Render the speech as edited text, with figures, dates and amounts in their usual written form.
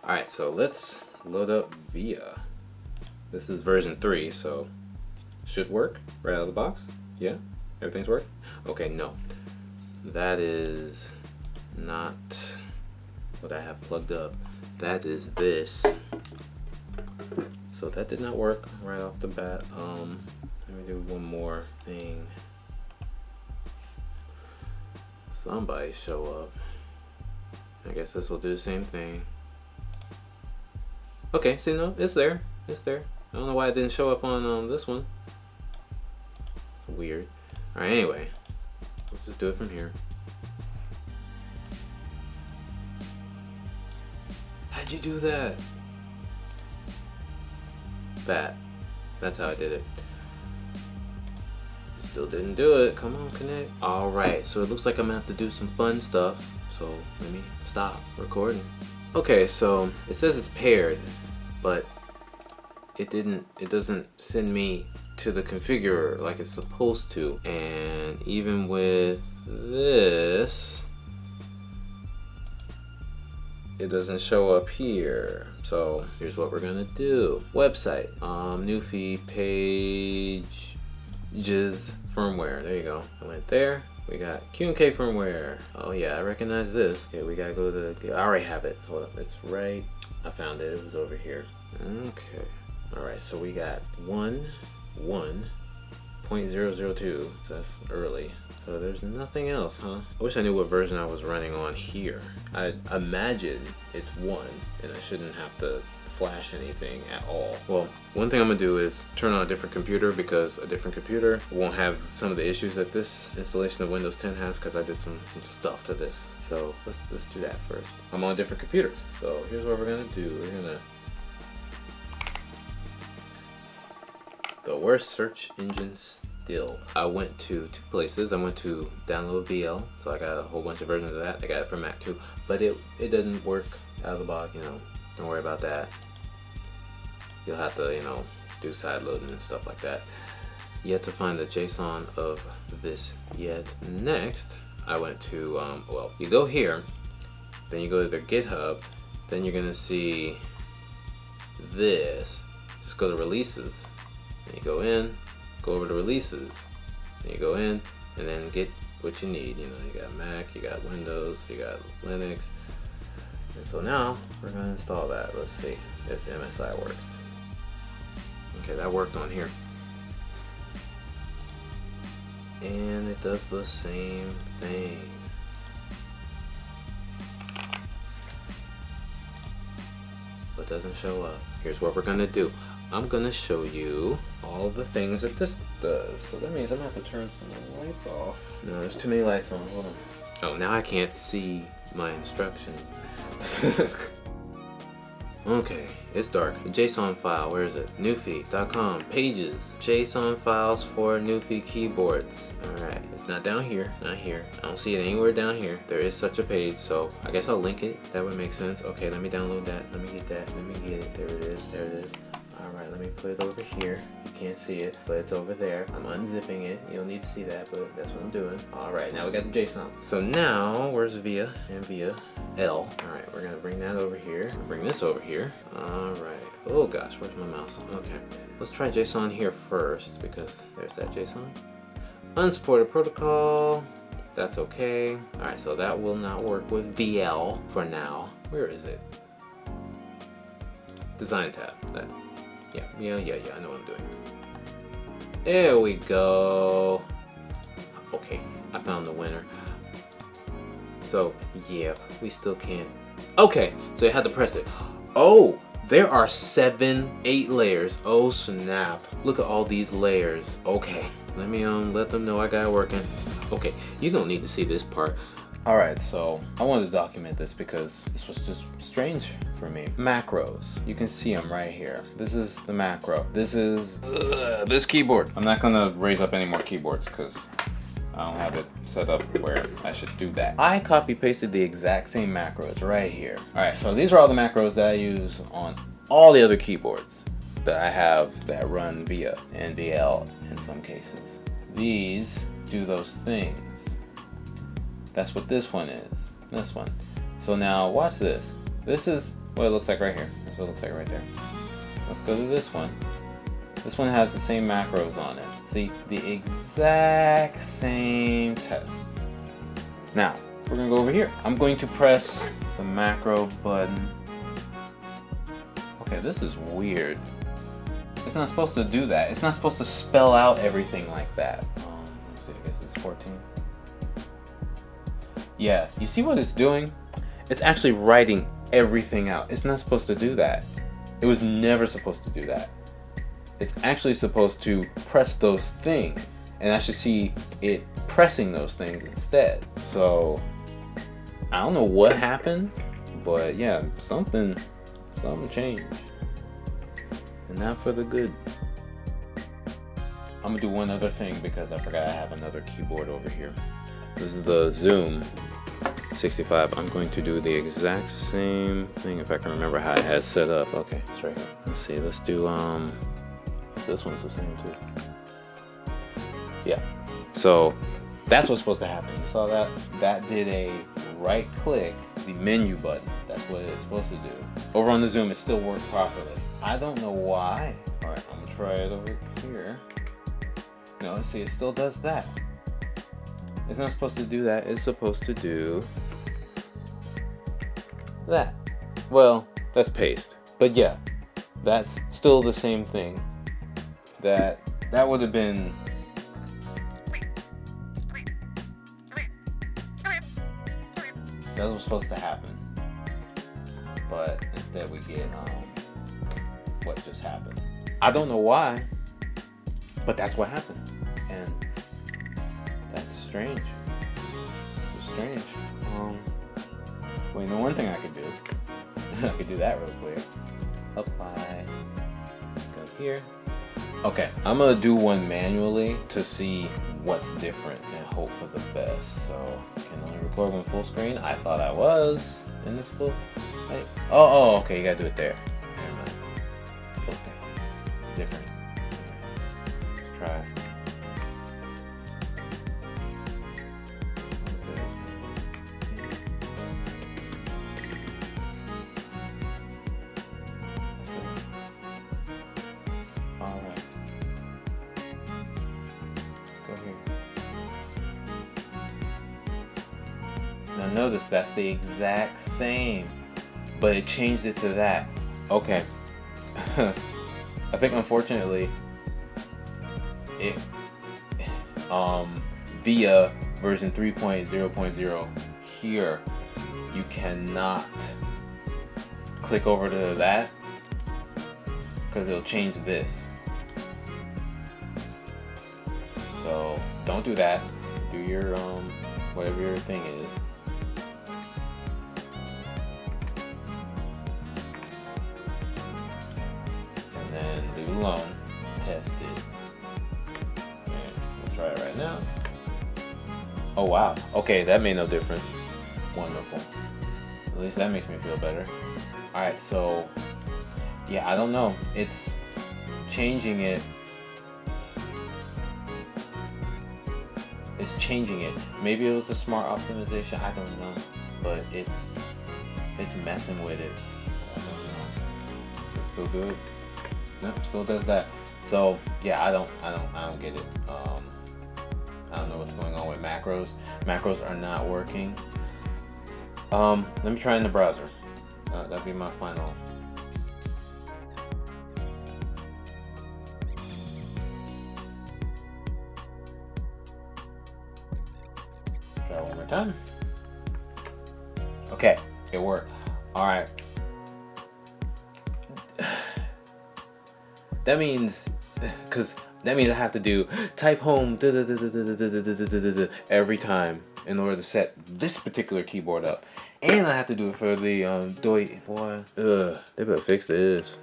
Alright, so let's load up VIA. This is version 3, so should work right out of the box. Yeah? Everything's working? Okay, no. That is not what I have plugged up. That is this. So that did not work right off the bat. Let me do one more thing. Somebody show up. I guess this will do the same thing. Okay, see, no, it's there. It's there. I don't know why it didn't show up on this one. It's weird. Alright, anyway. Let's just do it from here. How'd you do that? That's how I did it. Still didn't do it. Come on, connect. Alright, so it looks like I'm gonna have to do some fun stuff. So let me stop recording. Okay, so it says it's paired, but it doesn't send me to the configurer like it's supposed to. And even with this, it doesn't show up here. So here's what we're gonna do. Website, Nuphy pages firmware. There you go. I went there. We got Q&K firmware. Oh yeah, I recognize this. Okay, we gotta go to the, I already have it. Hold up, it's right. I found it, it was over here. Okay. All right, so we got 1.002, so that's early. So there's nothing else, huh? I wish I knew what version I was running on here. I imagine it's 1, and I shouldn't have to flash anything at all. Well, one thing I'm gonna do is turn on a different computer, because a different computer won't have some of the issues that this installation of Windows 10 has, because I did some stuff to this. So let's do that first. I'm on a different computer. So here's what we're gonna do. We're gonna, the worst search engine still. I went to 2 places. I went to download VL, so I got a whole bunch of versions of that. I got it for Mac too, but it doesn't work out of the box, you know. Don't worry about that. You'll have to, you know, do side loading and stuff like that. Yet to find the JSON of this yet. Next, I went to, well, you go here, then you go to their GitHub, then you're gonna see this. Just go to releases, and you go in, go over to releases, and you go in, and then get what you need. You know, you got Mac, you got Windows, you got Linux. And so now we're gonna install that. Let's see if MSI works. Okay, that worked on here. And it does the same thing. But doesn't show up. Here's what we're gonna do. I'm gonna show you all the things that this does. So that means I'm gonna have to turn some lights off. No, there's too many lights on. Hold on. Oh, now I can't see my instructions. Okay, it's dark. The JSON file, where is it? Nuphy.com, pages, JSON files for Nuphy keyboards. Alright, it's not down here, not here. I don't see it anywhere down here. There is such a page, so I guess I'll link it. That would make sense. Okay, let me download that. Let me get that. Let me get it. There it is. There it is. Alright, let me put it over here. You can't see it, but it's over there. I'm unzipping it. You don't need to see that, but that's what I'm doing. Alright, now we got the JSON. So now, where's VIA and VIA L? Alright, we're gonna bring that over here. Bring this over here. Alright. Oh gosh, where's my mouse? Okay. Let's try JSON here first, because there's that JSON. Unsupported protocol. That's okay. Alright, so that will not work with VL for now. Where is it? Design tab. That. Yeah, I know what I'm doing. There we go. Okay, I found the winner. So, yeah, we still can't. Okay, so you had to press it. Oh, there are 8 layers. Oh, snap. Look at all these layers. Okay, let me let them know I got it working. Okay, you don't need to see this part. Alright, so I wanted to document this because this was just strange for me. Macros, you can see them right here. This is the macro. This is this keyboard. I'm not gonna raise up any more keyboards because I don't have it set up where I should do that. I copy pasted the exact same macros right here. Alright, so these are all the macros that I use on all the other keyboards that I have that run VIA and VL in some cases. These do those things. That's what this one is. This one. So now watch this. This is what it looks like right here. That's what it looks like right there. Let's go to this one. This one has the same macros on it. See, the exact same test. Now, we're gonna go over here. I'm going to press the macro button. Okay, this is weird. It's not supposed to do that. It's not supposed to spell out everything like that. Let's see, I guess it's 14. Yeah, you see what it's doing? It's actually writing everything out. It's not supposed to do that. It was never supposed to do that. It's actually supposed to press those things, and I should see it pressing those things instead. So I don't know what happened, but yeah, something changed, and not for the good. I'm gonna do one other thing because I forgot I have another keyboard over here. This is the Zoom 65. I'm going to do the exact same thing if I can remember how I had set up. Okay, it's right here. Let's see. Let's do this one's the same too. Yeah. So that's what's supposed to happen. You saw that? That did a right click, the menu button. That's what it's supposed to do. Over on the Zoom, it still worked properly. I don't know why. All right, I'm gonna try it over here. No, let's see. It still does that. It's not supposed to do that. It's supposed to do that. Well, that's paste. But yeah, that's still the same thing. That would have been that was supposed to happen. But instead we get what just happened. I don't know why, but that's what happened. And that's strange. It's strange. Wait, no, one thing I could do. I could do that real quick. Apply. Go here. Okay, I'm gonna do one manually to see what's different and hope for the best. So, can only record when full screen. I thought I was in this full. Oh, okay, you gotta do it there. Never mind. Full screen. Different. Let's try. Alright. Go here. Now notice that's the exact same, but it changed it to that. Okay. I think unfortunately it via version 3.0.0 here you cannot click over to that because it'll change this. So don't do that. Do your whatever your thing is. And then do loan. Test it. And we'll try it right now. Oh wow. Okay, that made no difference. Wonderful. At least that makes me feel better. Alright, so yeah, I don't know. It's changing it. It's changing it. Maybe it was a smart optimization. I don't know, but it's messing with it. I don't know. It's still good. Nope, still does that. So yeah, I don't get it. I don't know what's going on with macros. Macros are not working. Let me try in the browser. That'll be my final. Try one more time. Okay, it worked. All right. That means, that means I have to do type home every time in order to set this particular keyboard up, and I have to do it for the boy. They better fix this.